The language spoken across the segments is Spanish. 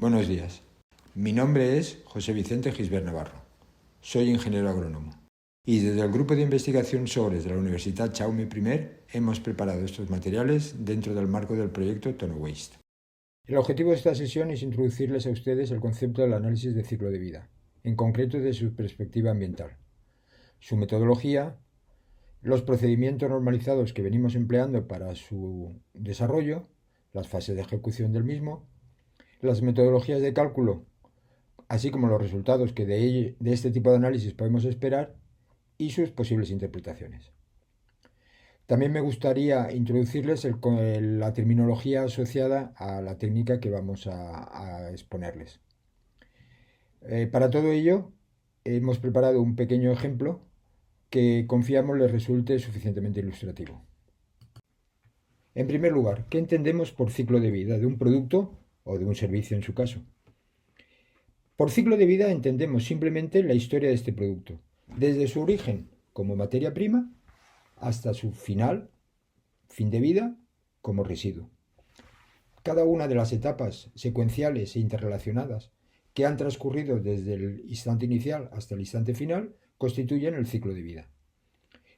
Buenos días. Mi nombre es José Vicente Gisbert Navarro. Soy ingeniero agrónomo. Y desde el Grupo de Investigación SOGRES de la Universidad Jaume I hemos preparado estos materiales dentro del marco del proyecto TonoWaste. El objetivo de esta sesión es introducirles a ustedes el concepto del análisis de ciclo de vida, en concreto desde su perspectiva ambiental, su metodología, los procedimientos normalizados que venimos empleando para su desarrollo, las fases de ejecución del mismo, las metodologías de cálculo, así como los resultados que de este tipo de análisis podemos esperar y sus posibles interpretaciones. También me gustaría introducirles la terminología asociada a la técnica que vamos a exponerles. Para todo ello, hemos preparado un pequeño ejemplo que confiamos les resulte suficientemente ilustrativo. En primer lugar, ¿qué entendemos por ciclo de vida de un producto o de un servicio en su caso? Por ciclo de vida entendemos simplemente la historia de este producto, desde su origen como materia prima hasta su fin de vida, como residuo. Cada una de las etapas secuenciales e interrelacionadas que han transcurrido desde el instante inicial hasta el instante final constituyen el ciclo de vida.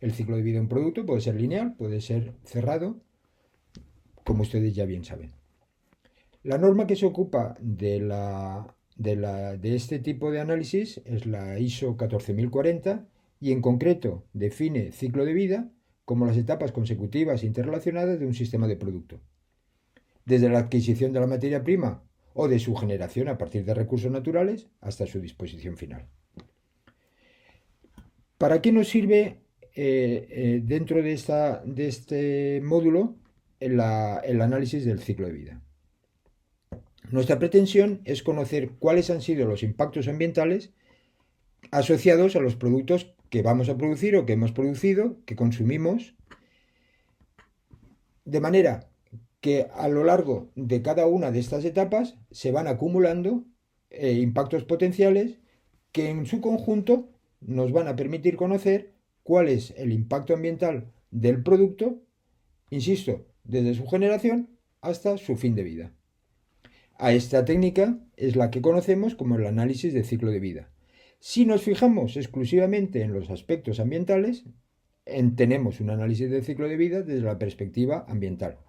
El ciclo de vida de un producto puede ser lineal, puede ser cerrado, como ustedes ya bien saben. La norma que se ocupa de este tipo de análisis es la ISO 14040 y en concreto define ciclo de vida como las etapas consecutivas e interrelacionadas de un sistema de producto, desde la adquisición de la materia prima o de su generación a partir de recursos naturales hasta su disposición final. ¿Para qué nos sirve dentro de este módulo el análisis del ciclo de vida? Nuestra pretensión es conocer cuáles han sido los impactos ambientales asociados a los productos que vamos a producir o que hemos producido, que consumimos, de manera que a lo largo de cada una de estas etapas se van acumulando impactos potenciales que en su conjunto nos van a permitir conocer cuál es el impacto ambiental del producto, insisto, desde su generación hasta su fin de vida. A esta técnica es la que conocemos como el análisis de ciclo de vida. Si nos fijamos exclusivamente en los aspectos ambientales, tenemos un análisis de ciclo de vida desde la perspectiva ambiental.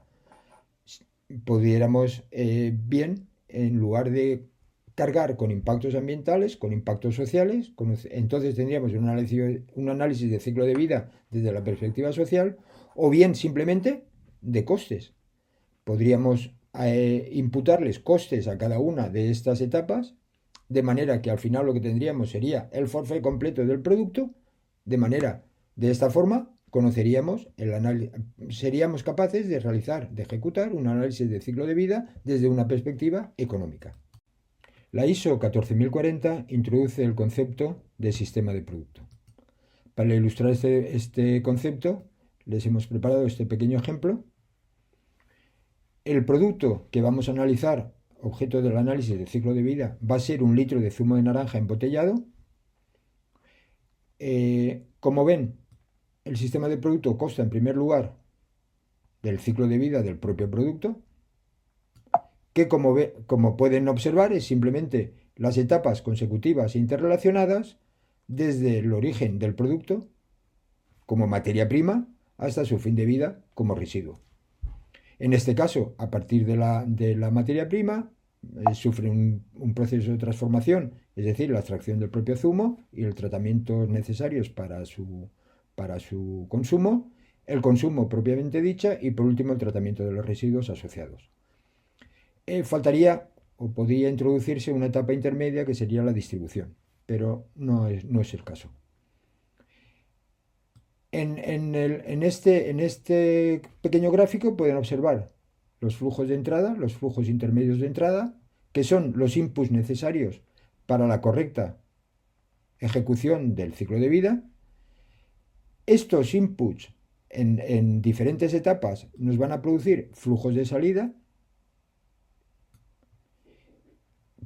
Pudiéramos bien, en lugar de cargar con impactos ambientales, con impactos sociales, entonces tendríamos un análisis de ciclo de vida desde la perspectiva social, o bien simplemente de costes. Podríamos imputarles costes a cada una de estas etapas, de manera que al final lo que tendríamos sería el forfait completo del producto, de esta forma conoceríamos seríamos capaces de ejecutar un análisis de ciclo de vida desde una perspectiva económica. La ISO 14040 introduce el concepto de sistema de producto. Para ilustrar este concepto, les hemos preparado este pequeño ejemplo. El producto que vamos a analizar, objeto del análisis del ciclo de vida, va a ser 1 litro de zumo de naranja embotellado. Como ven, el sistema de producto consta en primer lugar del ciclo de vida del propio producto, que como pueden observar es simplemente las etapas consecutivas e interrelacionadas desde el origen del producto como materia prima hasta su fin de vida como residuo. En este caso, a partir de la materia prima, sufre un proceso de transformación, es decir, la extracción del propio zumo y el tratamiento necesarios para su consumo, el consumo propiamente dicha y por último el tratamiento de los residuos asociados. Faltaría o podría introducirse una etapa intermedia que sería la distribución, pero no es el caso. En este pequeño gráfico pueden observar los flujos de entrada, los flujos intermedios de entrada, que son los inputs necesarios para la correcta ejecución del ciclo de vida. Estos inputs en diferentes etapas nos van a producir flujos de salida.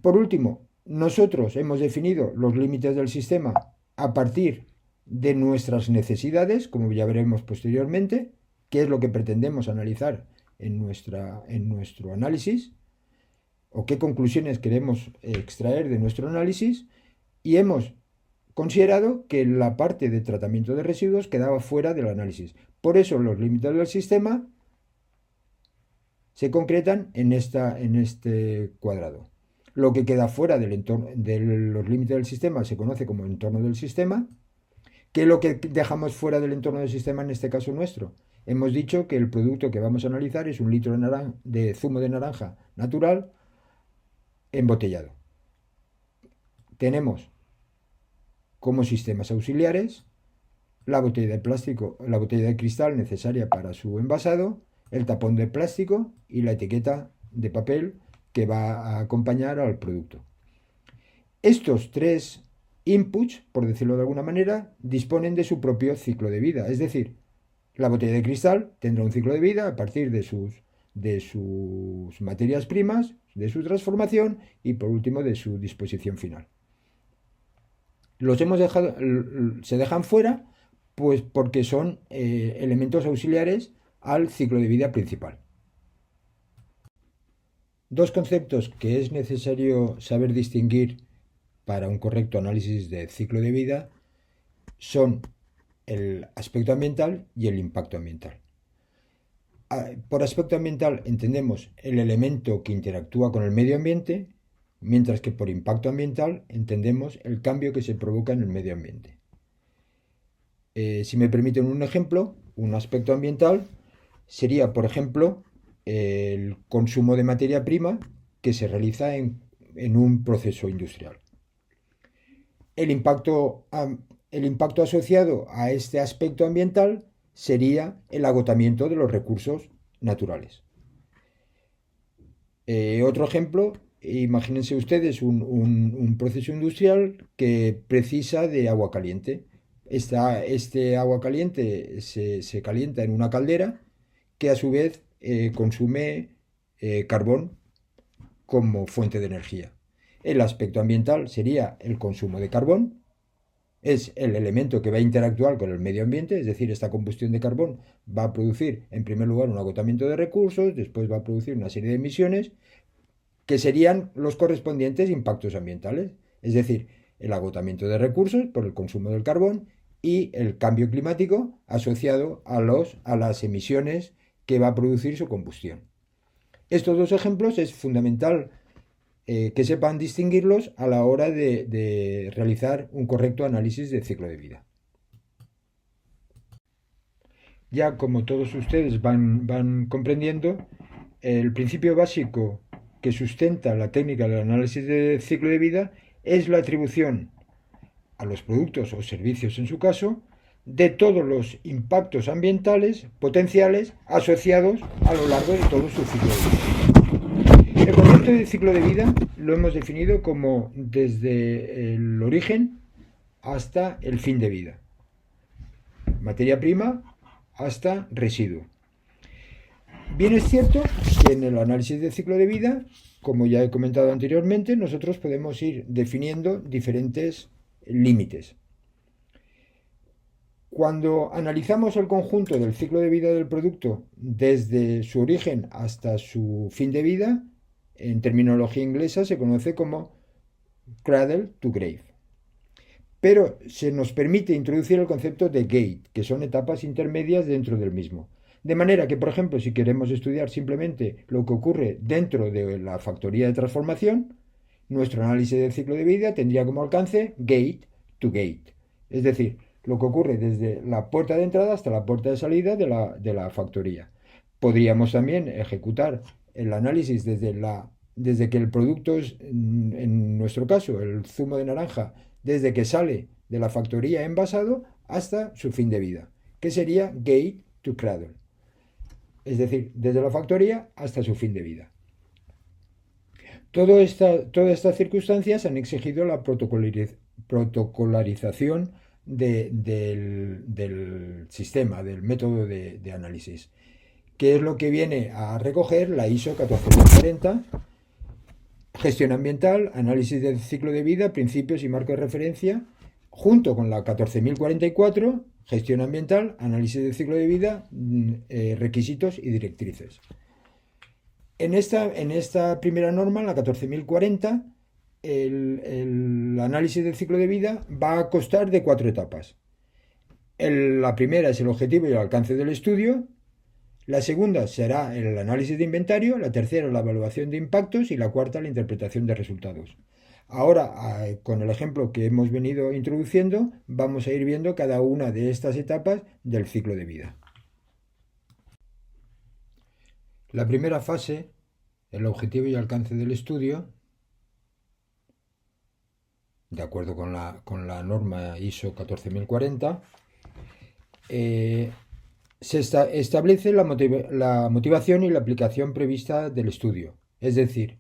Por último, nosotros hemos definido los límites del sistema a partir de nuestras necesidades, como ya veremos posteriormente, que es lo que pretendemos analizar en nuestro análisis. o qué conclusiones queremos extraer de nuestro análisis, y hemos considerado que la parte de tratamiento de residuos quedaba fuera del análisis. Por eso los límites del sistema se concretan en este cuadrado. Lo que queda fuera del entorno, de los límites del sistema se conoce como entorno del sistema. ¿Qué es lo que dejamos fuera del entorno del sistema en este caso nuestro? Hemos dicho que el producto que vamos a analizar es 1 litro de zumo de naranja natural embotellado. Tenemos como sistemas auxiliares la botella de plástico, la botella de cristal necesaria para su envasado, el tapón de plástico y la etiqueta de papel que va a acompañar al producto. Estos tres inputs, por decirlo de alguna manera, disponen de su propio ciclo de vida. Es decir, la botella de cristal tendrá un ciclo de vida a partir de sus materias primas, de su transformación y por último de su disposición final. Los hemos dejado, se dejan fuera pues porque son elementos auxiliares al ciclo de vida principal. Dos conceptos que es necesario saber distinguir para un correcto análisis de ciclo de vida son el aspecto ambiental y el impacto ambiental. Por aspecto ambiental entendemos el elemento que interactúa con el medio ambiente, mientras que por impacto ambiental entendemos el cambio que se provoca en el medio ambiente. Si me permiten un ejemplo, un aspecto ambiental sería, por ejemplo, el consumo de materia prima que se realiza en un proceso industrial. El impacto asociado a este aspecto ambiental sería el agotamiento de los recursos naturales. Otro ejemplo, imagínense ustedes un proceso industrial que precisa de agua caliente. Este agua caliente se calienta en una caldera que a su vez consume carbón como fuente de energía. El aspecto ambiental sería el consumo de carbón, es el elemento que va a interactuar con el medio ambiente, es decir, esta combustión de carbón va a producir en primer lugar un agotamiento de recursos, después va a producir una serie de emisiones que serían los correspondientes impactos ambientales, es decir, el agotamiento de recursos por el consumo del carbón y el cambio climático asociado a las emisiones que va a producir su combustión. Estos dos ejemplos es fundamental que sepan distinguirlos a la hora de realizar un correcto análisis del ciclo de vida. Ya como todos ustedes van comprendiendo, el principio básico que sustenta la técnica del análisis del ciclo de vida es la atribución a los productos o servicios en su caso de todos los impactos ambientales potenciales asociados a lo largo de todo su ciclo de vida. El concepto de ciclo de vida lo hemos definido como desde el origen hasta el fin de vida. Materia prima hasta residuo. Bien es cierto que en el análisis del ciclo de vida, como ya he comentado anteriormente, nosotros podemos ir definiendo diferentes límites. Cuando analizamos el conjunto del ciclo de vida del producto desde su origen hasta su fin de vida, en terminología inglesa se conoce como cradle to grave. Pero se nos permite introducir el concepto de gate, que son etapas intermedias dentro del mismo. De manera que, por ejemplo, si queremos estudiar simplemente lo que ocurre dentro de la factoría de transformación, nuestro análisis del ciclo de vida tendría como alcance gate to gate. Es decir, lo que ocurre desde la puerta de entrada hasta la puerta de salida de la factoría. Podríamos también ejecutar el análisis desde que el producto es, en nuestro caso, el zumo de naranja, desde que sale de la factoría envasado hasta su fin de vida, que sería gate to cradle. Es decir, desde la factoría hasta su fin de vida. Todas estas circunstancias han exigido la protocolarización del sistema, del método de análisis, que es lo que viene a recoger la ISO 14040, gestión ambiental, análisis del ciclo de vida, principios y marco de referencia, junto con la 14044, gestión ambiental, análisis del ciclo de vida, requisitos y directrices. En esta primera norma, la 14.040, el análisis del ciclo de vida va a constar de 4 etapas. La primera es el objetivo y el alcance del estudio. La segunda será el análisis de inventario, la tercera la evaluación de impactos y la cuarta la interpretación de resultados. Ahora, con el ejemplo que hemos venido introduciendo, vamos a ir viendo cada una de estas etapas del ciclo de vida. La primera fase, el objetivo y alcance del estudio, de acuerdo con la norma ISO 14040, se establece la motivación y la aplicación prevista del estudio, es decir,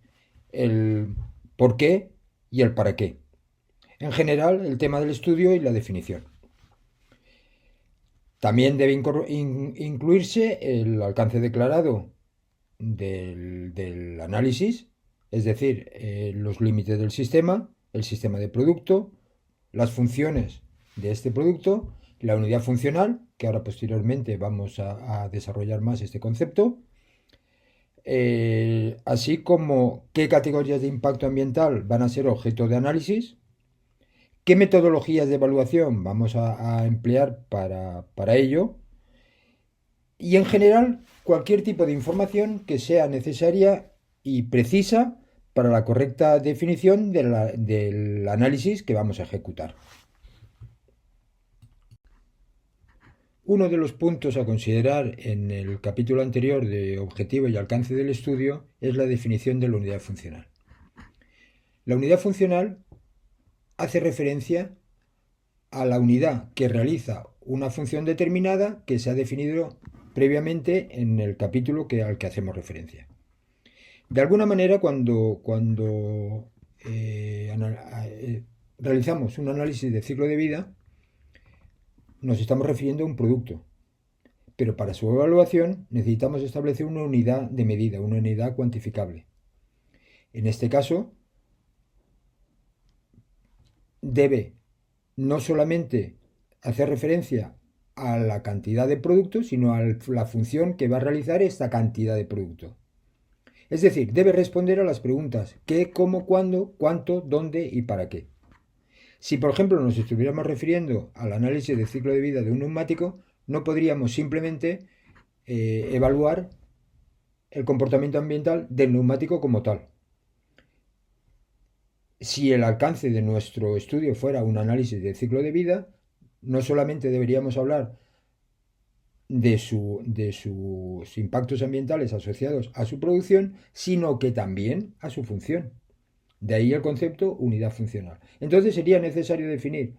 el por qué y el para qué. En general, el tema del estudio y la definición. También debe incluirse el alcance declarado del análisis, es decir, los límites del sistema, el sistema de producto, las funciones de este producto, la unidad funcional, que ahora posteriormente vamos a desarrollar más este concepto, así como qué categorías de impacto ambiental van a ser objeto de análisis, qué metodologías de evaluación vamos a emplear para ello, y en general cualquier tipo de información que sea necesaria y precisa para la correcta definición del análisis que vamos a ejecutar. Uno de los puntos a considerar en el capítulo anterior de objetivo y alcance del estudio es la definición de la unidad funcional. La unidad funcional hace referencia a la unidad que realiza una función determinada que se ha definido previamente en el capítulo al que hacemos referencia. De alguna manera, cuando realizamos un análisis de ciclo de vida, nos estamos refiriendo a un producto, pero para su evaluación necesitamos establecer una unidad de medida, una unidad cuantificable. En este caso, debe no solamente hacer referencia a la cantidad de producto, sino a la función que va a realizar esta cantidad de producto. Es decir, debe responder a las preguntas qué, cómo, cuándo, cuánto, dónde y para qué. Si, por ejemplo, nos estuviéramos refiriendo al análisis del ciclo de vida de un neumático, no podríamos simplemente evaluar el comportamiento ambiental del neumático como tal. Si el alcance de nuestro estudio fuera un análisis del ciclo de vida, no solamente deberíamos hablar de sus impactos ambientales asociados a su producción, sino que también a su función. De ahí el concepto unidad funcional. Entonces sería necesario definir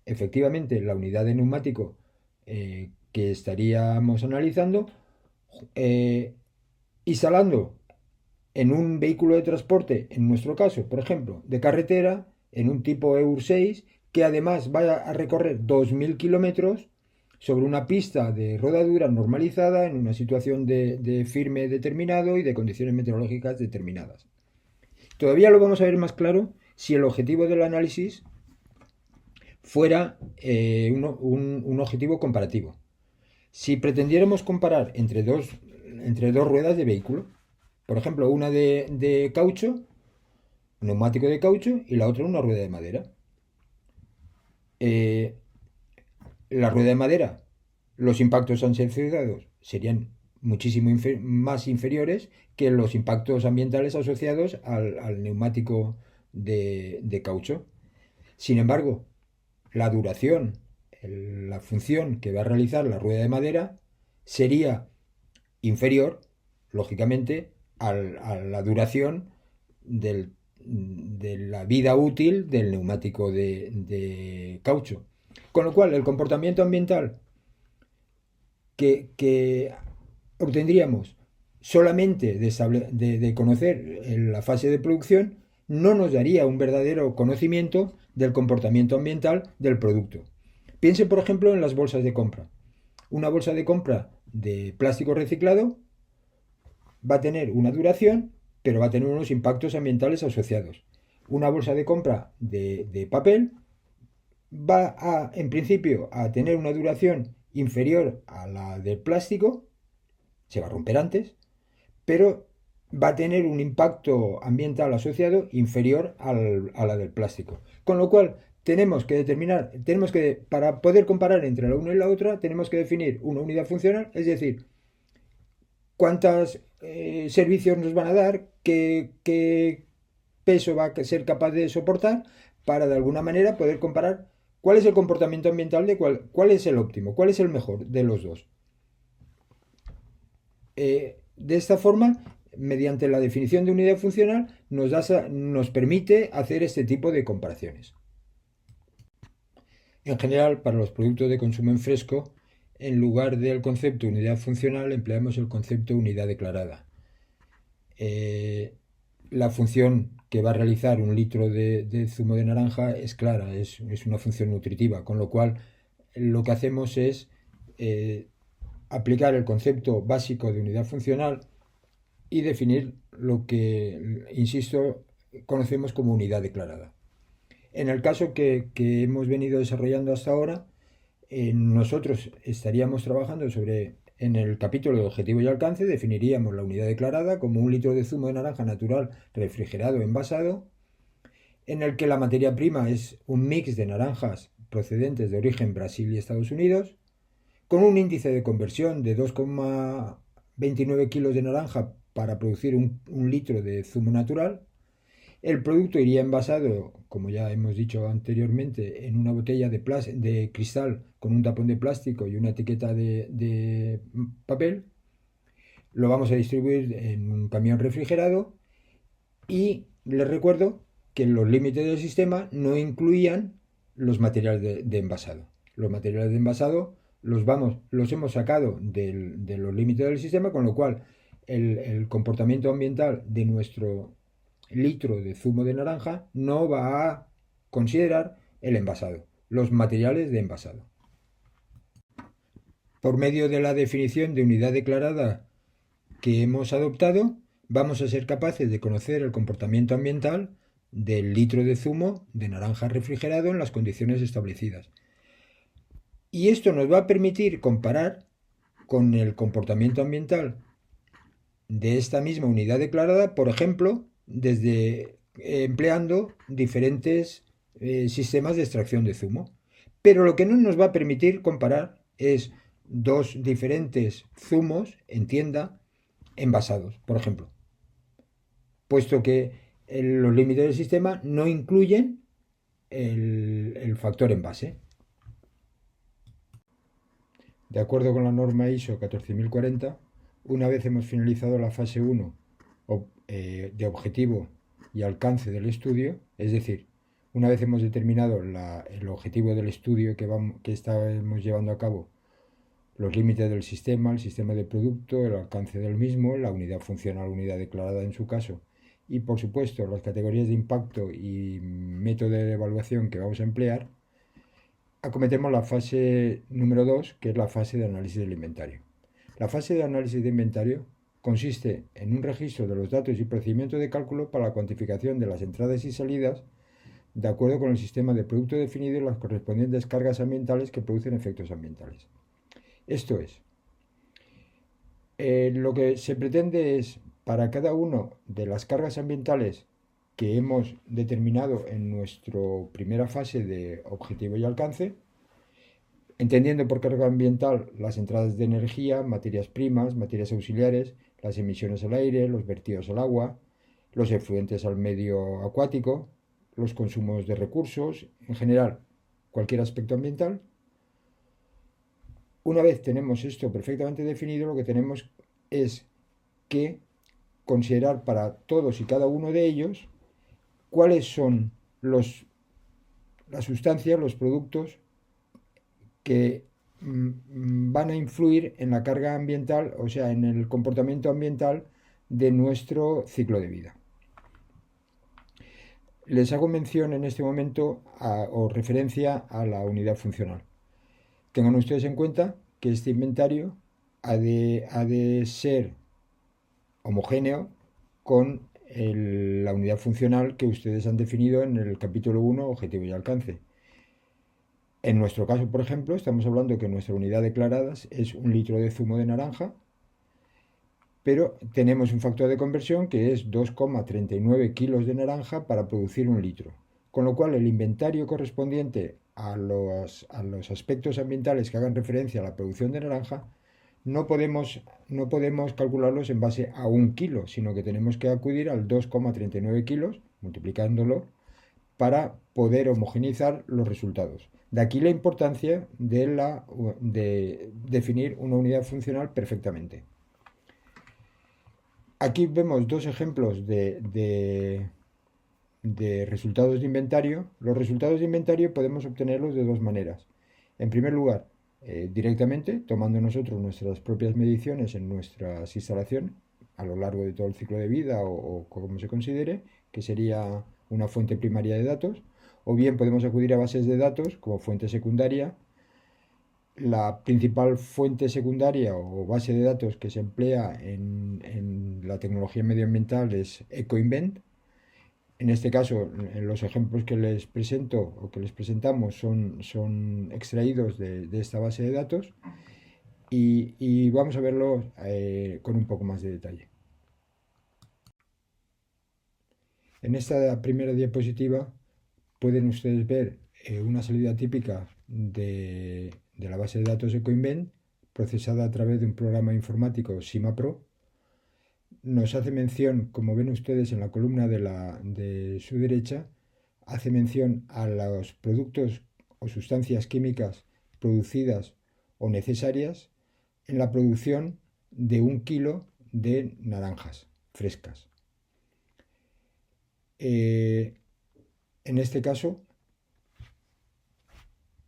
efectivamente la unidad de neumático que estaríamos analizando, instalando en un vehículo de transporte, en nuestro caso, por ejemplo, de carretera, en un tipo Euro 6, que además vaya a recorrer 2.000 kilómetros sobre una pista de rodadura normalizada en una situación de firme determinado y de condiciones meteorológicas determinadas. Todavía lo vamos a ver más claro si el objetivo del análisis fuera un objetivo comparativo. Si pretendiéramos comparar entre dos ruedas de vehículo, por ejemplo, una de caucho, neumático de caucho, y la otra una rueda de madera. La rueda de madera, los impactos asociados serían muchísimo más inferiores que los impactos ambientales asociados al neumático de caucho. Sin embargo, la duración, la función que va a realizar la rueda de madera sería inferior, lógicamente, a la duración de la vida útil del neumático de caucho. Con lo cual, el comportamiento ambiental que obtendríamos solamente de conocer la fase de producción no nos daría un verdadero conocimiento del comportamiento ambiental del producto. Piense, por ejemplo, en las bolsas de compra. Una bolsa de compra de plástico reciclado va a tener una duración, pero va a tener unos impactos ambientales asociados. Una bolsa de compra de papel va en principio, a tener una duración inferior a la del plástico, se va a romper antes, pero va a tener un impacto ambiental asociado inferior a la del plástico. Con lo cual, para poder comparar entre la una y la otra, tenemos que definir una unidad funcional, es decir, cuántos servicios nos van a dar, qué peso va a ser capaz de soportar, para de alguna manera poder comparar cuál es el comportamiento ambiental de cuál es el óptimo, cuál es el mejor de los dos. De esta forma, mediante la definición de unidad funcional, nos permite hacer este tipo de comparaciones. En general, para los productos de consumo en fresco, en lugar del concepto unidad funcional, empleamos el concepto unidad declarada. La función que va a realizar un litro de zumo de naranja es clara, es una función nutritiva, con lo cual lo que hacemos es aplicar el concepto básico de unidad funcional y definir lo que, insisto, conocemos como unidad declarada. En el caso que hemos venido desarrollando hasta ahora, nosotros estaríamos trabajando en el capítulo de objetivo y alcance, definiríamos la unidad declarada como un litro de zumo de naranja natural refrigerado envasado, en el que la materia prima es un mix de naranjas procedentes de origen Brasil y Estados Unidos, con un índice de conversión de 2,29 kilos de naranja para producir un litro de zumo natural. El producto iría envasado, como ya hemos dicho anteriormente, en una botella de cristal con un tapón de plástico y una etiqueta de papel. Lo vamos a distribuir en un camión refrigerado y les recuerdo que los límites del sistema no incluían los materiales de envasado. Los materiales de envasado los hemos sacado de los límites del sistema, con lo cual el comportamiento ambiental de nuestro litro de zumo de naranja no va a considerar el envasado, los materiales de envasado. Por medio de la definición de unidad declarada que hemos adoptado, vamos a ser capaces de conocer el comportamiento ambiental del litro de zumo de naranja refrigerado en las condiciones establecidas. Y esto nos va a permitir comparar con el comportamiento ambiental de esta misma unidad declarada, por ejemplo, desde empleando diferentes sistemas de extracción de zumo. Pero lo que no nos va a permitir comparar es dos diferentes zumos en tienda envasados, por ejemplo, puesto que los límites del sistema no incluyen el factor envase. De acuerdo con la norma ISO 14040, una vez hemos finalizado la fase 1 de objetivo y alcance del estudio, es decir, una vez hemos determinado el objetivo del estudio que estamos llevando a cabo, los límites del sistema, el sistema de producto, el alcance del mismo, la unidad funcional, unidad declarada en su caso, y por supuesto las categorías de impacto y método de evaluación que vamos a emplear, acometemos la fase número 2, que es la fase de análisis del inventario. La fase de análisis de inventario consiste en un registro de los datos y procedimientos de cálculo para la cuantificación de las entradas y salidas de acuerdo con el sistema de producto definido y las correspondientes cargas ambientales que producen efectos ambientales. Esto es, lo que se pretende es, para cada una de las cargas ambientales que hemos determinado en nuestra primera fase de objetivo y alcance, entendiendo por carga ambiental las entradas de energía, materias primas, materias auxiliares, las emisiones al aire, los vertidos al agua, los efluentes al medio acuático, los consumos de recursos, en general, cualquier aspecto ambiental. Una vez tenemos esto perfectamente definido, lo que tenemos es que considerar para todos y cada uno de ellos cuáles son las sustancias, los productos que van a influir en la carga ambiental, o sea, en el comportamiento ambiental de nuestro ciclo de vida. Les hago mención en este momento o referencia a la unidad funcional. Tengan ustedes en cuenta que este inventario ha de ser homogéneo con la unidad funcional que ustedes han definido en el capítulo 1, objetivo y alcance. En nuestro caso, por ejemplo, estamos hablando que nuestra unidad declarada es un litro de zumo de naranja, pero tenemos un factor de conversión que es 2,39 kilos de naranja para producir un litro. Con lo cual el inventario correspondiente a los aspectos ambientales que hagan referencia a la producción de naranja no podemos calcularlos en base a un kilo, sino que tenemos que acudir al 2,39 kilos, multiplicándolo, para poder homogeneizar los resultados. De aquí la importancia de definir una unidad funcional perfectamente. Aquí vemos dos ejemplos de resultados de inventario. Los resultados de inventario podemos obtenerlos de dos maneras. En primer lugar, directamente, tomando nosotros nuestras propias mediciones en nuestras instalaciones a lo largo de todo el ciclo de vida o como se considere, que sería una fuente primaria de datos, o bien podemos acudir a bases de datos como fuente secundaria. La principal fuente secundaria o base de datos que se emplea en la tecnología medioambiental es EcoInvent. En este caso, los ejemplos que les presento o que les presentamos son extraídos de esta base de datos y vamos a verlo con un poco más de detalle. En esta primera diapositiva pueden ustedes ver una salida típica de la base de datos EcoInvent procesada a través de un programa informático SIMAPro. Nos hace mención, como ven ustedes en la columna de su derecha, hace mención a los productos o sustancias químicas producidas o necesarias en la producción de 1 kilo de naranjas frescas. En este caso,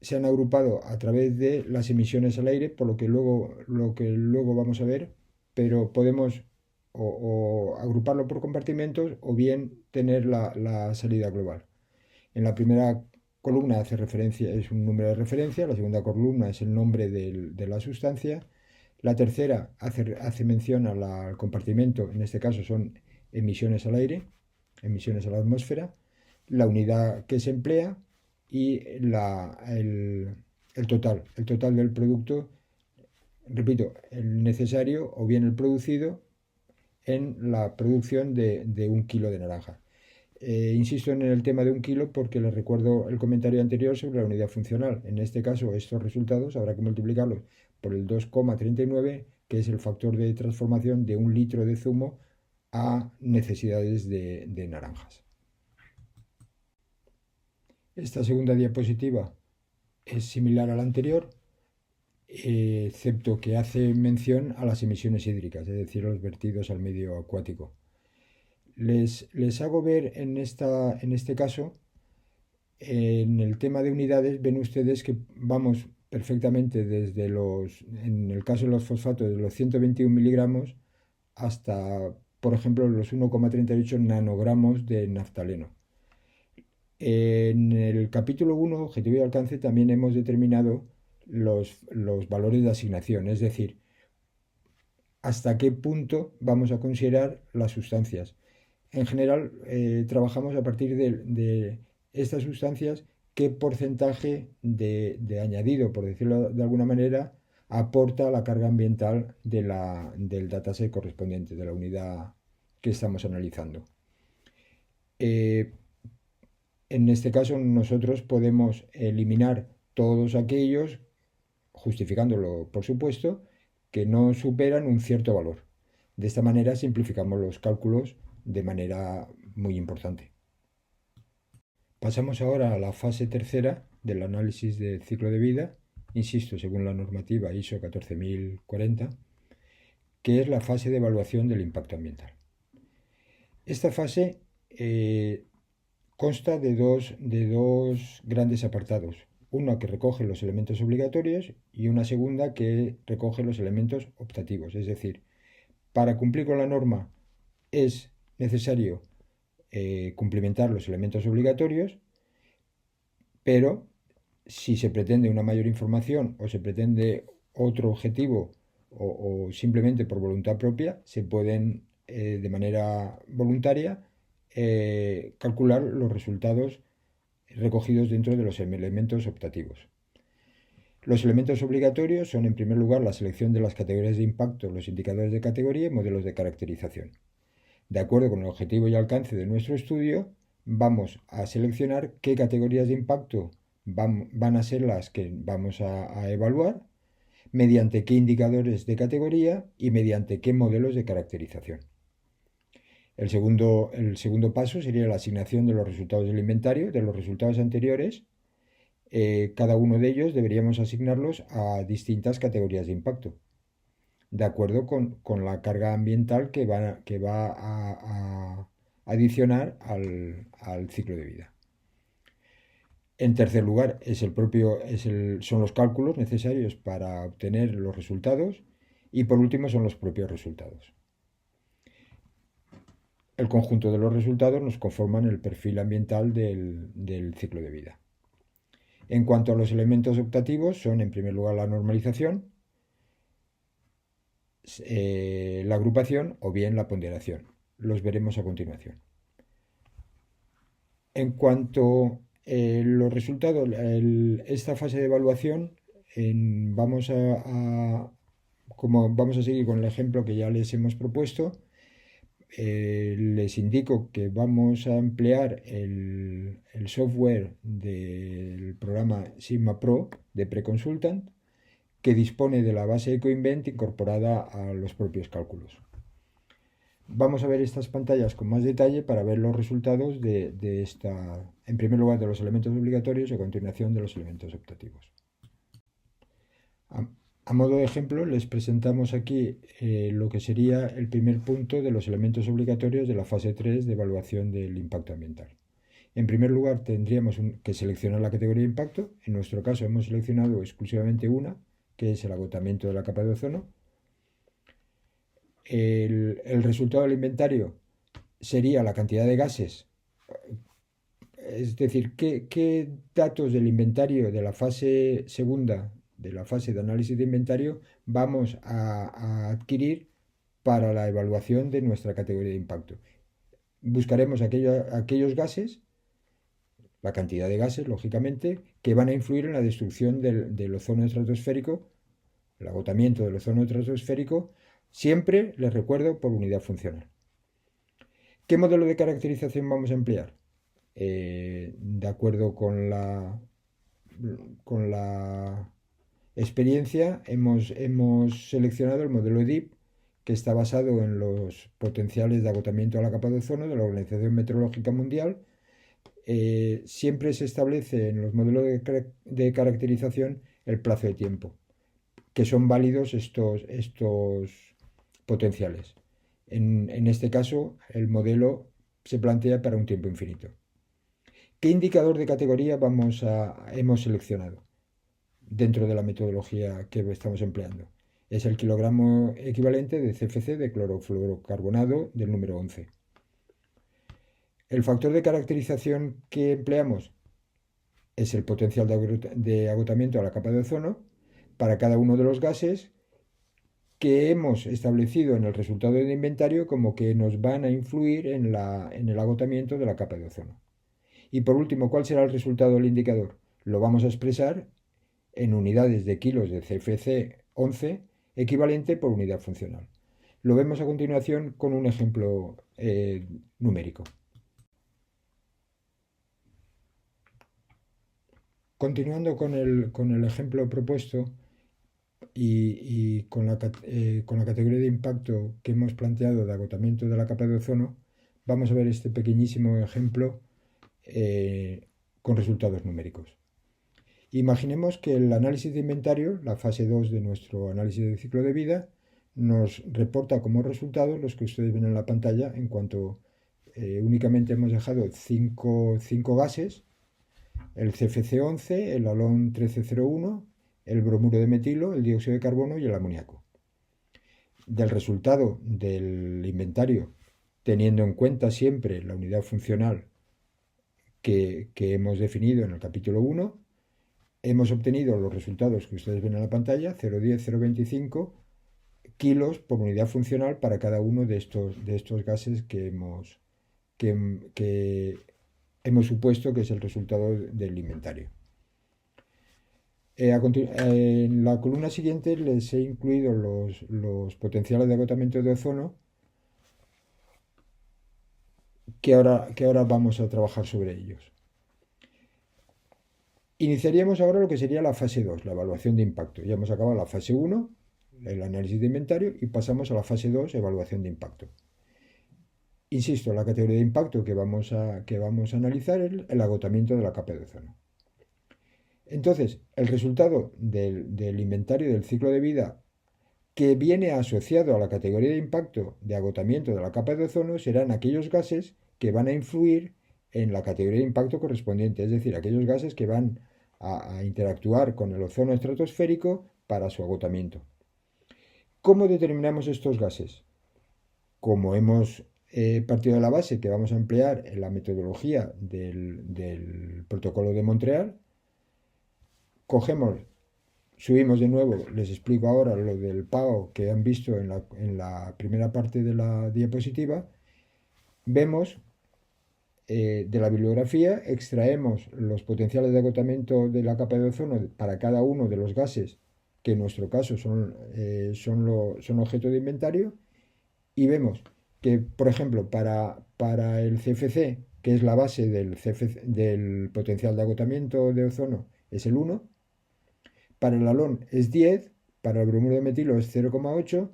se han agrupado a través de las emisiones al aire, por lo que luego vamos a ver, pero podemos o agruparlo por compartimentos o bien tener la salida global. En la primera columna hace referencia, es un número de referencia, la segunda columna es el nombre de la sustancia, la tercera hace mención al compartimento, en este caso son emisiones al aire, emisiones a la atmósfera, la unidad que se emplea y el total del producto, repito, el necesario o bien el producido en la producción de 1 kilo de naranja. Insisto en el tema de 1 kilo porque les recuerdo el comentario anterior sobre la unidad funcional. En este caso, estos resultados habrá que multiplicarlos por el 2,39, que es el factor de transformación de 1 litro de zumo a necesidades de naranjas. Esta segunda diapositiva es similar a la anterior, excepto que hace mención a las emisiones hídricas, es decir, a los vertidos al medio acuático. Les hago ver en este caso, en el tema de unidades, ven ustedes que vamos perfectamente en el caso de los fosfatos, de los 121 miligramos hasta, por ejemplo, los 1,38 nanogramos de naftaleno. En el capítulo 1, objetivo y alcance, también hemos determinado los valores de asignación, es decir, hasta qué punto vamos a considerar las sustancias. En general, trabajamos a partir de estas sustancias, qué porcentaje de añadido, por decirlo de alguna manera, aporta la carga ambiental del dataset correspondiente, de la unidad que estamos analizando. En este caso, nosotros podemos eliminar todos aquellos, justificándolo, por supuesto, que no superan un cierto valor. De esta manera simplificamos los cálculos de manera muy importante. Pasamos ahora a la fase tercera del análisis de ciclo de vida, insisto, según la normativa ISO 14040, que es la fase de evaluación del impacto ambiental. Esta fase consta de dos grandes apartados, una que recoge los elementos obligatorios y una segunda que recoge los elementos optativos, es decir, para cumplir con la norma es necesario cumplimentar los elementos obligatorios, pero si se pretende una mayor información o se pretende otro objetivo o simplemente por voluntad propia, se pueden de manera voluntaria calcular los resultados recogidos dentro de los elementos optativos. Los elementos obligatorios son, en primer lugar, la selección de las categorías de impacto, los indicadores de categoría y modelos de caracterización. De acuerdo con el objetivo y alcance de nuestro estudio, vamos a seleccionar qué categorías de impacto van a ser las que vamos a evaluar, mediante qué indicadores de categoría y mediante qué modelos de caracterización. El segundo paso sería la asignación de los resultados del inventario, de los resultados anteriores. Cada uno de ellos deberíamos asignarlos a distintas categorías de impacto, de acuerdo con la carga ambiental que va a adicionar al ciclo de vida. En tercer lugar, son los cálculos necesarios para obtener los resultados y por último son los propios resultados. El conjunto de los resultados nos conforman el perfil ambiental del ciclo de vida. En cuanto a los elementos optativos, son en primer lugar la normalización, la agrupación o bien la ponderación. Los veremos a continuación. En cuanto a los resultados, esta fase de evaluación, como vamos a seguir con el ejemplo que ya les hemos propuesto, les indico que vamos a emplear el software del programa Sigma Pro de Preconsultant, que dispone de la base EcoInvent incorporada a los propios cálculos. Vamos a ver estas pantallas con más detalle para ver los resultados en primer lugar, de los elementos obligatorios y a continuación de los elementos optativos. A modo de ejemplo, les presentamos aquí lo que sería el primer punto de los elementos obligatorios de la fase 3 de evaluación del impacto ambiental. En primer lugar, tendríamos que seleccionar la categoría de impacto. En nuestro caso hemos seleccionado exclusivamente una, que es el agotamiento de la capa de ozono. El resultado del inventario sería la cantidad de gases, es decir, qué datos del inventario de la fase segunda, de la fase de análisis de inventario, vamos a adquirir para la evaluación de nuestra categoría de impacto. Buscaremos aquellos gases, la cantidad de gases, lógicamente, que van a influir en la destrucción del ozono estratosférico, el agotamiento del ozono estratosférico, siempre, les recuerdo, por unidad funcional. ¿Qué modelo de caracterización vamos a emplear? De acuerdo con la experiencia, hemos seleccionado el modelo EDIP, que está basado en los potenciales de agotamiento a la capa de ozono de la Organización Meteorológica Mundial. Siempre se establece en los modelos de caracterización el plazo de tiempo, que son válidos estos potenciales. En este caso, el modelo se plantea para un tiempo infinito. ¿Qué indicador de categoría hemos seleccionado dentro de la metodología que estamos empleando? Es el kilogramo equivalente de CFC de clorofluorocarbonado del número 11. El factor de caracterización que empleamos es el potencial de agotamiento a la capa de ozono para cada uno de los gases, que hemos establecido en el resultado del inventario como que nos van a influir en el agotamiento de la capa de ozono. Y por último, ¿cuál será el resultado del indicador? Lo vamos a expresar en unidades de kilos de CFC 11 equivalente por unidad funcional. Lo vemos a continuación con un ejemplo numérico. Continuando con el ejemplo propuesto y con la categoría de impacto que hemos planteado de agotamiento de la capa de ozono, vamos a ver este pequeñísimo ejemplo con resultados numéricos. Imaginemos que el análisis de inventario, la fase 2 de nuestro análisis de ciclo de vida, nos reporta como resultado los que ustedes ven en la pantalla, en cuanto únicamente hemos dejado 5 gases: el CFC11, el halón 1301, el bromuro de metilo, el dióxido de carbono y el amoníaco. Del resultado del inventario, teniendo en cuenta siempre la unidad funcional que hemos definido en el capítulo 1, hemos obtenido los resultados que ustedes ven en la pantalla: 0,10, 0,25 kilos por unidad funcional para cada uno de estos gases que hemos supuesto que es el resultado del inventario. En la columna siguiente les he incluido los potenciales de agotamiento de ozono que ahora vamos a trabajar sobre ellos. Iniciaríamos ahora lo que sería la fase 2, la evaluación de impacto. Ya hemos acabado la fase 1, el análisis de inventario, y pasamos a la fase 2, evaluación de impacto. Insisto, la categoría de impacto que vamos a analizar es el agotamiento de la capa de ozono. Entonces, el resultado del inventario del ciclo de vida que viene asociado a la categoría de impacto de agotamiento de la capa de ozono serán aquellos gases que van a influir en la categoría de impacto correspondiente, es decir, aquellos gases que van a interactuar con el ozono estratosférico para su agotamiento. ¿Cómo determinamos estos gases? Como hemos partido de la base que vamos a emplear en la metodología del protocolo de Montreal, subimos de nuevo, les explico ahora lo del PAO que han visto en la primera parte de la diapositiva. Vemos de la bibliografía, extraemos los potenciales de agotamiento de la capa de ozono para cada uno de los gases que en nuestro caso son objeto de inventario, y vemos que, por ejemplo, para el CFC, que es la base del potencial de agotamiento de ozono, es el 1, para el halón es 10, para el bromuro de metilo es 0,8,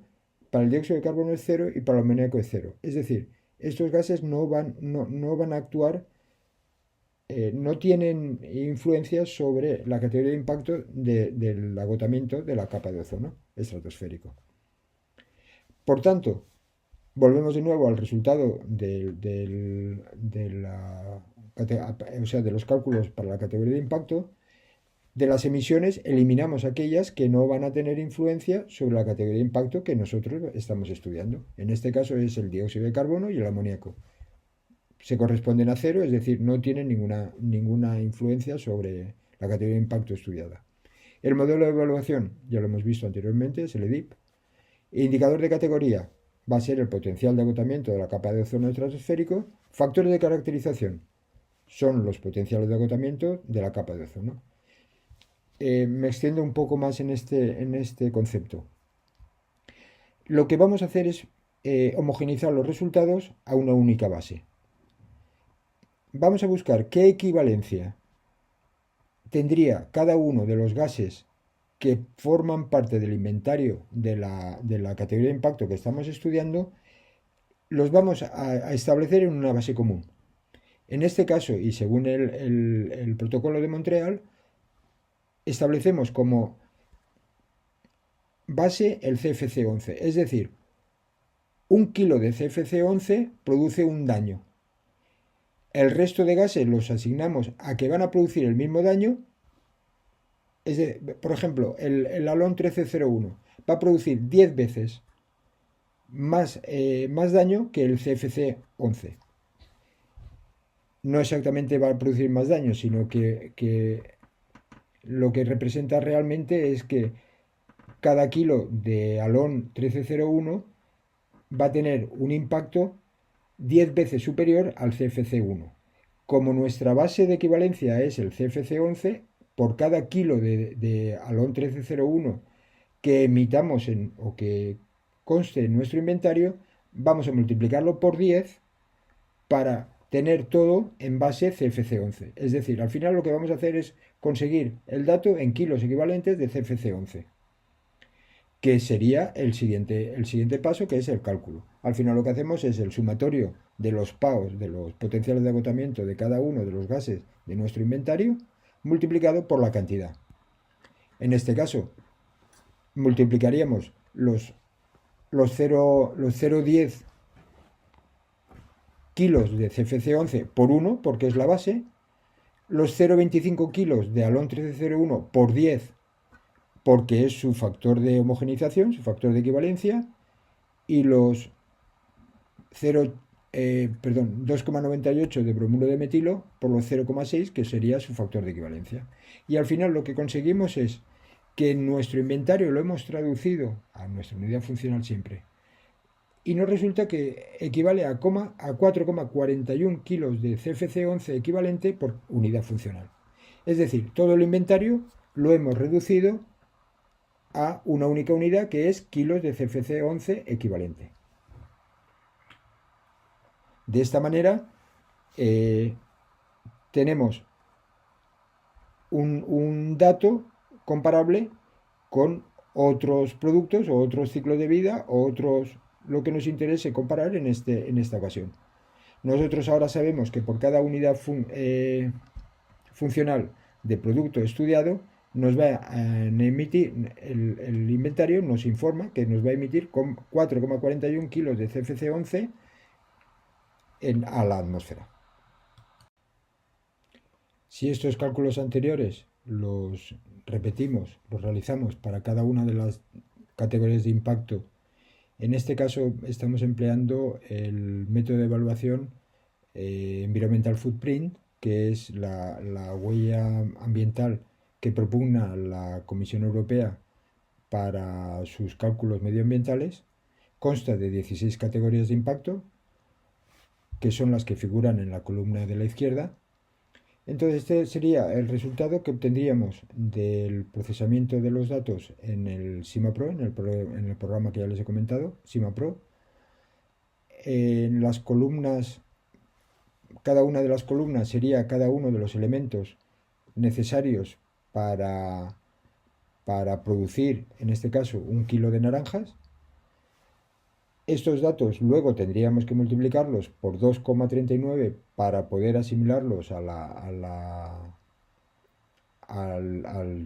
para el dióxido de carbono es 0 y para el amoníaco es 0. Es decir, estos gases no van a actuar, no tienen influencia sobre la categoría de impacto del agotamiento de la capa de ozono estratosférico. Por tanto, volvemos de nuevo al resultado de los cálculos para la categoría de impacto. De las emisiones eliminamos aquellas que no van a tener influencia sobre la categoría de impacto que nosotros estamos estudiando. En este caso es el dióxido de carbono y el amoníaco. Se corresponden a 0, es decir, no tienen ninguna influencia sobre la categoría de impacto estudiada. El modelo de evaluación, ya lo hemos visto anteriormente, es el EDIP. Indicador de categoría va a ser el potencial de agotamiento de la capa de ozono estratosférico. Factores de caracterización son los potenciales de agotamiento de la capa de ozono. Me extiendo un poco más en este concepto. Lo que vamos a hacer es homogeneizar los resultados a una única base. Vamos a buscar qué equivalencia tendría cada uno de los gases que forman parte del inventario de la categoría de impacto que estamos estudiando. Los vamos a establecer en una base común. En este caso, y según el protocolo de Montreal, establecemos como base el CFC11, es decir, 1 kilo de CFC11 produce un daño. El resto de gases los asignamos a que van a producir el mismo daño. Por ejemplo, el halón 1301 va a producir 10 veces más daño que el CFC11. No exactamente va a producir más daño, sino que lo que representa realmente es que cada kilo de halón 1301 va a tener un impacto 10 veces superior al CFC1. Como nuestra base de equivalencia es el CFC11, por cada kilo de halón 1301 que emitamos o que conste en nuestro inventario, vamos a multiplicarlo por 10 para tener todo en base CFC11. Es decir, al final lo que vamos a hacer es conseguir el dato en kilos equivalentes de CFC11, que sería el siguiente paso, que es el cálculo. Al final lo que hacemos es el sumatorio de los PAOs, de los potenciales de agotamiento de cada uno de los gases de nuestro inventario, multiplicado por la cantidad. En este caso, multiplicaríamos los 0,10 kilos de CFC11 por 1, porque es la base, los 0,25 kilos de halón 1301 por 10, porque es su factor de homogeneización, su factor de equivalencia, y los 2,98 de bromuro de metilo por los 0,6, que sería su factor de equivalencia. Y al final lo que conseguimos es que nuestro inventario lo hemos traducido a nuestra unidad funcional siempre, y nos resulta que equivale a 4,41 kilos de CFC11 equivalente por unidad funcional. Es decir, todo el inventario lo hemos reducido a una única unidad, que es kilos de CFC11 equivalente. De esta manera tenemos un dato comparable con otros productos o otros ciclos de vida o otros, lo que nos interese comparar en esta ocasión. Nosotros ahora sabemos que por cada unidad funcional de producto estudiado nos va a emitir, el inventario nos informa que nos va a emitir 4,41 kilos de CFC11 a la atmósfera. Si estos cálculos anteriores los repetimos, los realizamos para cada una de las categorías de impacto, en este caso estamos empleando el método de evaluación Environmental Footprint, que es la huella ambiental que propugna la Comisión Europea para sus cálculos medioambientales. Consta de 16 categorías de impacto, que son las que figuran en la columna de la izquierda. Entonces este sería el resultado que obtendríamos del procesamiento de los datos en el SIMAPRO, en el programa que ya les he comentado, SIMAPRO. En las columnas, cada una de las columnas sería cada uno de los elementos necesarios para producir, en este caso, 1 kilo de naranjas. Estos datos luego tendríamos que multiplicarlos por 2,39 para poder asimilarlos al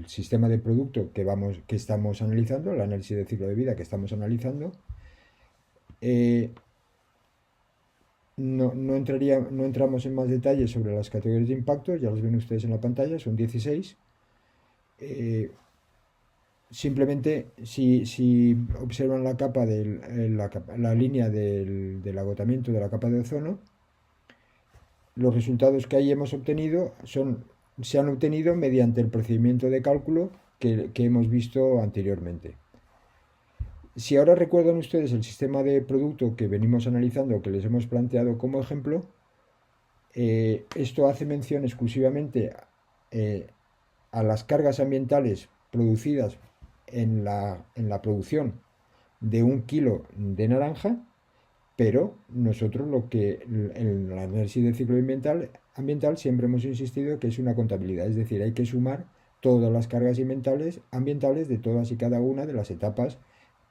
sistema de producto que estamos analizando, el análisis de ciclo de vida que estamos analizando. No entramos en más detalles sobre las categorías de impacto, ya los ven ustedes en la pantalla, son 16. Simplemente, si observan la capa la línea del agotamiento de la capa de ozono, los resultados que ahí hemos obtenido se han obtenido mediante el procedimiento de cálculo que hemos visto anteriormente. Si ahora recuerdan ustedes el sistema de producto que venimos analizando, que les hemos planteado como ejemplo, esto hace mención exclusivamente a las cargas ambientales producidas en la producción de 1 kilo de naranja, pero nosotros en el análisis de ciclo ambiental siempre hemos insistido que es una contabilidad, es decir, hay que sumar todas las cargas ambientales de todas y cada una de las etapas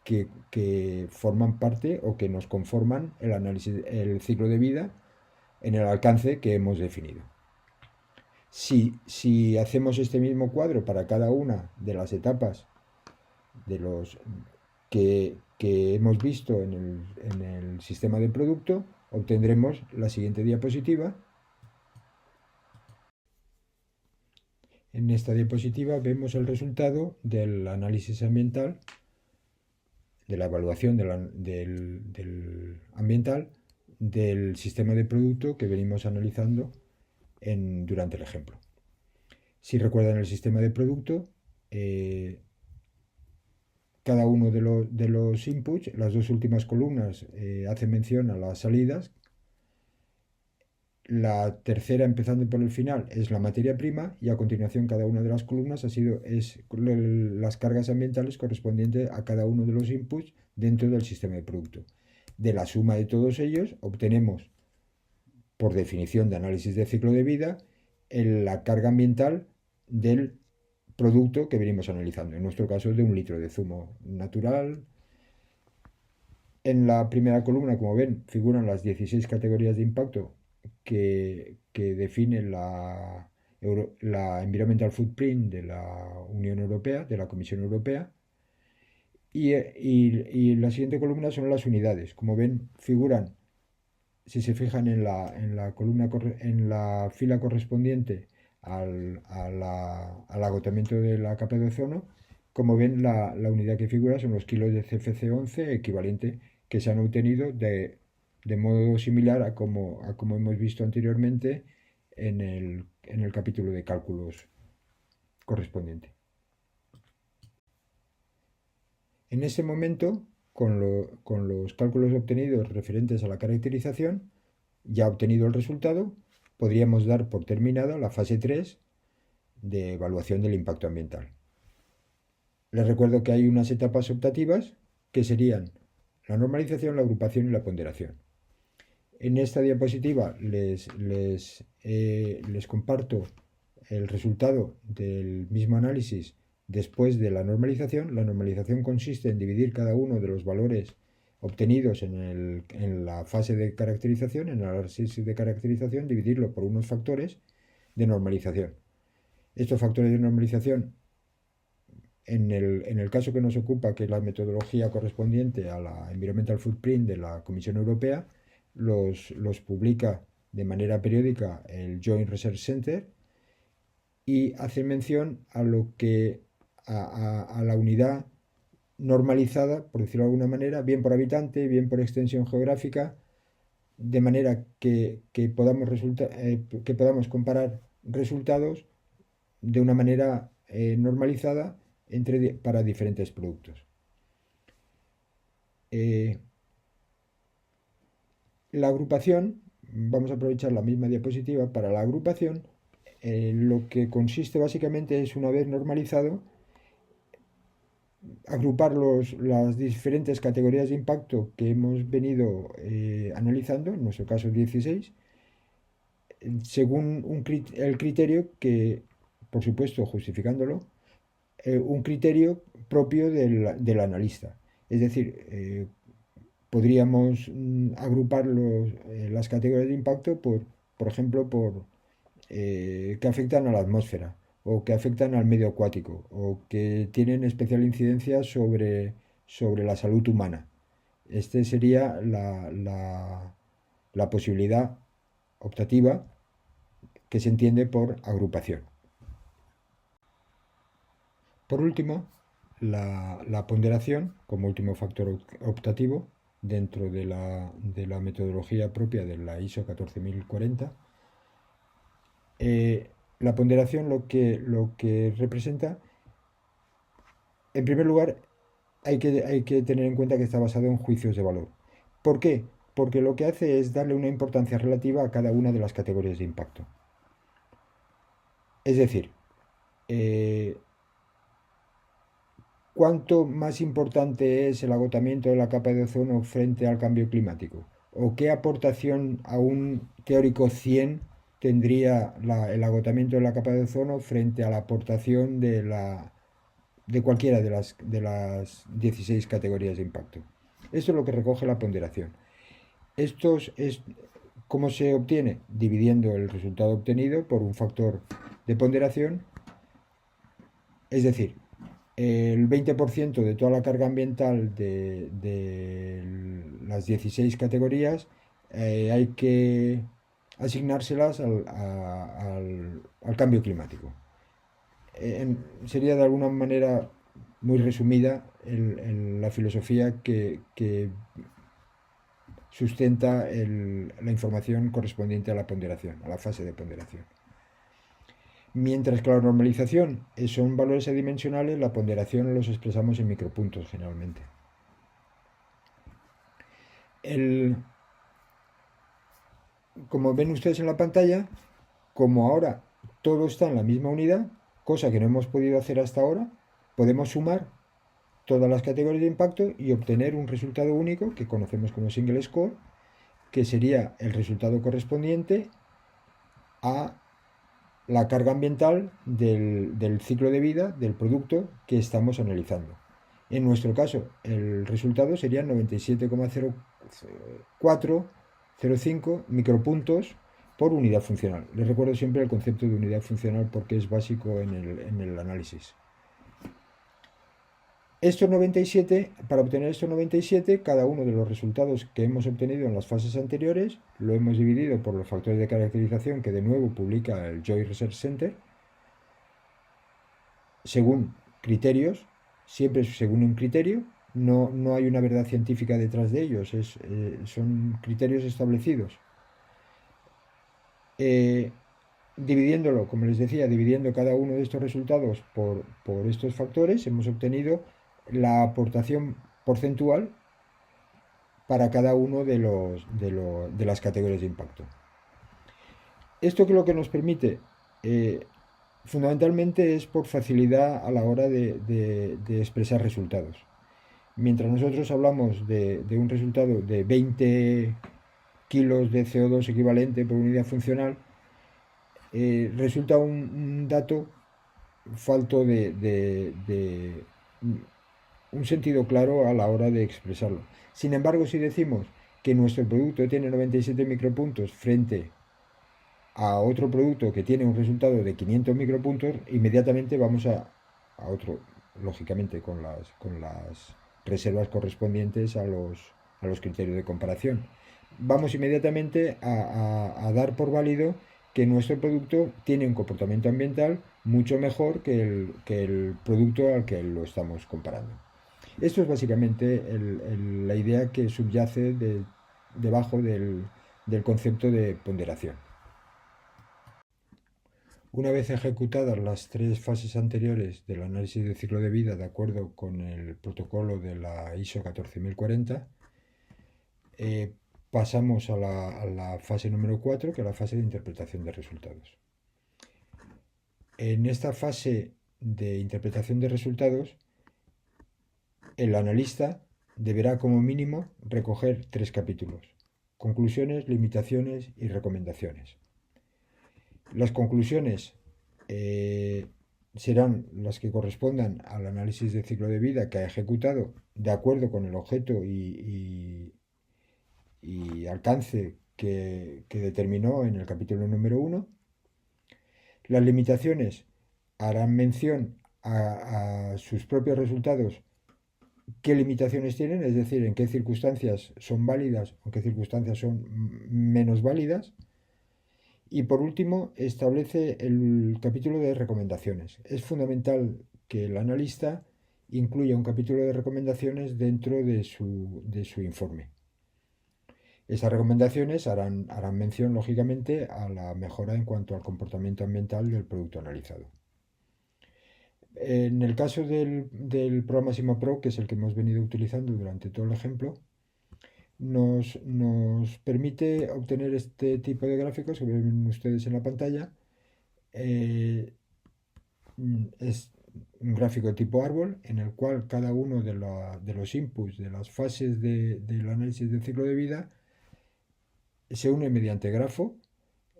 que forman parte o que nos conforman el ciclo de vida en el alcance que hemos definido. Si hacemos este mismo cuadro para cada una de las etapas de los que hemos visto en el sistema de producto, obtendremos la siguiente diapositiva. En esta diapositiva vemos el resultado del análisis ambiental, de la evaluación del ambiental del sistema de producto que venimos analizando durante el ejemplo. Si recuerdan el sistema de producto, cada uno de los inputs, las dos últimas columnas hacen mención a las salidas. La tercera, empezando por el final, es la materia prima, y a continuación cada una de las columnas es las cargas ambientales correspondientes a cada uno de los inputs dentro del sistema de producto. De la suma de todos ellos obtenemos, por definición de análisis de ciclo de vida, la carga ambiental del producto que venimos analizando, en nuestro caso de 1 litro de zumo natural. En la primera columna, como ven, figuran las 16 categorías de impacto que define la Environmental Footprint de la Unión Europea, de la Comisión Europea. Y la siguiente columna son las unidades. Como ven, figuran, si se fijan en la columna, en la fila correspondiente al agotamiento de la capa de ozono, como ven, la unidad que figura son los kilos de CFC11 equivalente, que se han obtenido de modo similar a como hemos visto anteriormente en el capítulo de cálculos correspondiente. En ese momento, con los cálculos obtenidos referentes a la caracterización, ya obtenido el resultado, podríamos dar por terminada la fase 3 de evaluación del impacto ambiental. Les recuerdo que hay unas etapas optativas que serían la normalización, la agrupación y la ponderación. En esta diapositiva les comparto el resultado del mismo análisis después de la normalización. La normalización consiste en dividir cada uno de los valores obtenidos en la fase de caracterización, en el análisis de caracterización, dividirlo por unos factores de normalización. Estos factores de normalización, en el caso que nos ocupa, que es la metodología correspondiente a la Environmental Footprint de la Comisión Europea, los publica de manera periódica el Joint Research Center y hace mención a la unidad normalizada, por decirlo de alguna manera, bien por habitante, bien por extensión geográfica, de manera que podamos comparar resultados de una manera normalizada para diferentes productos. La agrupación, vamos a aprovechar la misma diapositiva para la agrupación. Lo que consiste básicamente es, una vez normalizado, agrupar las diferentes categorías de impacto que hemos venido analizando, en nuestro caso 16, según el criterio que, por supuesto, justificándolo, un criterio propio del analista. Es decir, podríamos agrupar las categorías de impacto por ejemplo, que afectan a la atmósfera, o que afectan al medio acuático, o que tienen especial incidencia sobre la salud humana. Esta sería la posibilidad optativa que se entiende por agrupación. Por último, la ponderación, como último factor optativo dentro de la metodología propia de la ISO 14040. La ponderación lo que representa, en primer lugar, hay que tener en cuenta que está basado en juicios de valor. ¿Por qué? Porque lo que hace es darle una importancia relativa a cada una de las categorías de impacto. Es decir, ¿cuánto más importante es el agotamiento de la capa de ozono frente al cambio climático? ¿O qué aportación a un teórico 100 tendría el agotamiento de la capa de ozono frente a la aportación de cualquiera de las 16 categorías de impacto? Esto es lo que recoge la ponderación. ¿Cómo se obtiene? Dividiendo el resultado obtenido por un factor de ponderación, es decir, el 20% de toda la carga ambiental de las 16 categorías hay que asignárselas al cambio climático. Sería de alguna manera muy resumida la filosofía que sustenta la información correspondiente a la ponderación, a la fase de ponderación. Mientras que la normalización son valores adimensionales, la ponderación los expresamos en micropuntos generalmente. Como ven ustedes en la pantalla, como ahora todo está en la misma unidad, cosa que no hemos podido hacer hasta ahora, podemos sumar todas las categorías de impacto y obtener un resultado único que conocemos como single score, que sería el resultado correspondiente a la carga ambiental del ciclo de vida del producto que estamos analizando. En nuestro caso, el resultado sería 97,0405 micropuntos por unidad funcional. Les recuerdo siempre el concepto de unidad funcional porque es básico en el análisis. Para obtener estos 97, cada uno de los resultados que hemos obtenido en las fases anteriores lo hemos dividido por los factores de caracterización que de nuevo publica el Joint Research Center, según criterios, siempre según un criterio, no hay una verdad científica detrás de ellos, son criterios establecidos. Dividiéndolo, como les decía, dividiendo cada uno de estos resultados por estos factores, hemos obtenido la aportación porcentual para cada uno de las categorías de impacto. Esto que lo que nos permite Fundamentalmente es por facilidad a la hora de expresar resultados. Mientras nosotros hablamos de un resultado de 20 kilos de CO2 equivalente por unidad funcional, resulta un dato falto de un sentido claro a la hora de expresarlo. Sin embargo, si decimos que nuestro producto tiene 97 micropuntos frente a otro producto que tiene un resultado de 500 micropuntos, inmediatamente vamos a otro, lógicamente con las reservas correspondientes a los criterios de comparación. Vamos inmediatamente a dar por válido que nuestro producto tiene un comportamiento ambiental mucho mejor que el producto al que lo estamos comparando. Esto es básicamente la idea que subyace debajo del concepto de ponderación. Una vez ejecutadas las tres fases anteriores del análisis de ciclo de vida de acuerdo con el protocolo de la ISO 14040, pasamos a la fase número 4, que es la fase de interpretación de resultados. En esta fase de interpretación de resultados, el analista deberá como mínimo recoger 3 capítulos: conclusiones, limitaciones y recomendaciones. Las conclusiones serán las que correspondan al análisis de ciclo de vida que ha ejecutado de acuerdo con el objeto y alcance que determinó en el capítulo número 1. Las limitaciones harán mención a sus propios resultados, qué limitaciones tienen, es decir, en qué circunstancias son válidas o en qué circunstancias son menos válidas. Y por último, establece el capítulo de recomendaciones. Es fundamental que el analista incluya un capítulo de recomendaciones dentro de su informe. Estas recomendaciones harán mención, lógicamente, a la mejora en cuanto al comportamiento ambiental del producto analizado. En el caso del programa SIMAPRO, que es el que hemos venido utilizando durante todo el ejemplo, nos permite obtener este tipo de gráficos que ven ustedes en la pantalla. Es un gráfico tipo árbol en el cual cada uno de los inputs de las fases del análisis del ciclo de vida se une mediante grafo.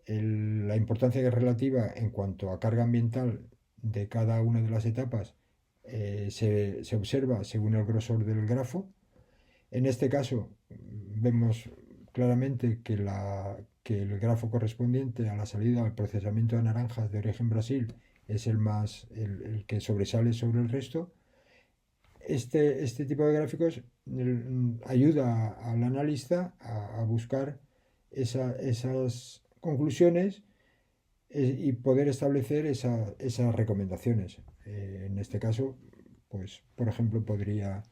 La importancia que es relativa en cuanto a carga ambiental de cada una de las etapas se observa según el grosor del grafo. En este caso vemos claramente que el grafo correspondiente a la salida al procesamiento de naranjas de origen Brasil es el que sobresale sobre el resto. Este tipo de gráficos ayuda al analista a buscar esas conclusiones y poder establecer esas recomendaciones. En este caso, pues, por ejemplo, podría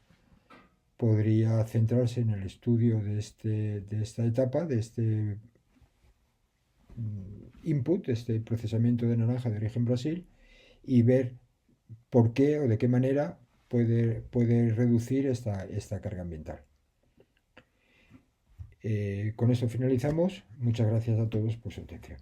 centrarse en el estudio de esta etapa, de este input, este procesamiento de naranja de origen Brasil, y ver por qué o de qué manera puede reducir esta carga ambiental. Con esto finalizamos. Muchas gracias a todos por su atención.